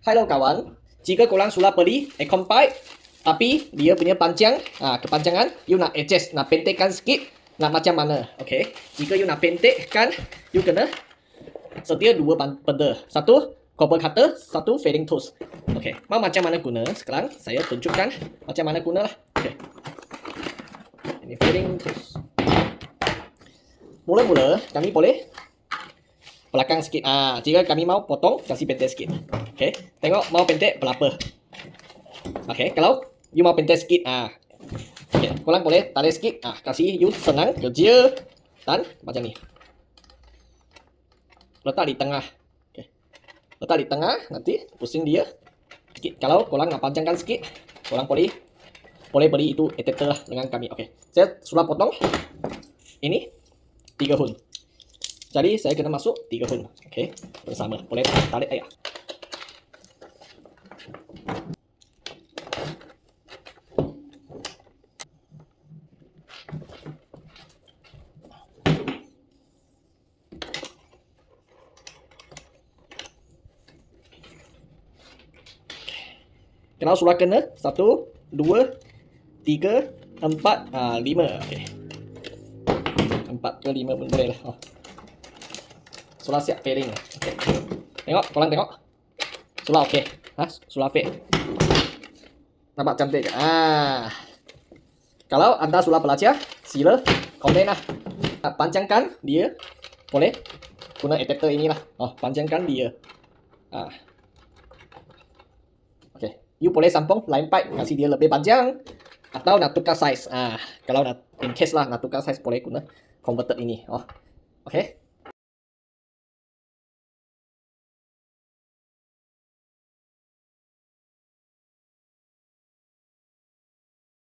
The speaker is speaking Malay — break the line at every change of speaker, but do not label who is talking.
Halo kawan, jika korang sudah beli aircon pipe tapi dia punya panjang, kepanjangan you nak adjust, nak pendekkan sikit, nak macam mana? Okey. Jika you nak pendekkan, you kena sedia dua benda. Satu copper cutter, satu fading tools. Okey. Mau macam mana guna? Sekarang saya tunjukkan macam mana guna lah. Okey. Ini fading tools. Mula-mula kami boleh belakang sikit. Jika kami mau potong, kasih pendek sikit. Okey. Tengok mau pendek berapa. Okey, kalau you mau pendek sikit, okey, korang boleh tarik sikit, kasih you senang kerja dan macam ni. Letak di tengah. Okey. Letak di tengah, nanti pusing dia sikit. Kalau korang nak panjangkan sikit, korang boleh beli itu adapter lah dengan kami. Okey. Saya sudah potong. Ini 3 hun. Jadi saya kena masuk 3 hun. Okey. Bersama. Boleh tarik ayah. Kalau sudah kena 1, 2, 3, 4, 5. Okey. 4 ke 5 pun boleh lah. Sudah siap fading. Okay. Tengok, korang tengok. Sudah okey. Sudah fade. Nampak cantik. Kalau anda sudah belajar, sila komen lah. Panjangkan dia. Boleh guna adapter inilah. Panjangkan dia. Okey. You boleh sambung line pipe, kasih dia lebih panjang. Atau nak tukar size. Kalau nak in case lah nak tukar size, boleh guna converter ini. Okey.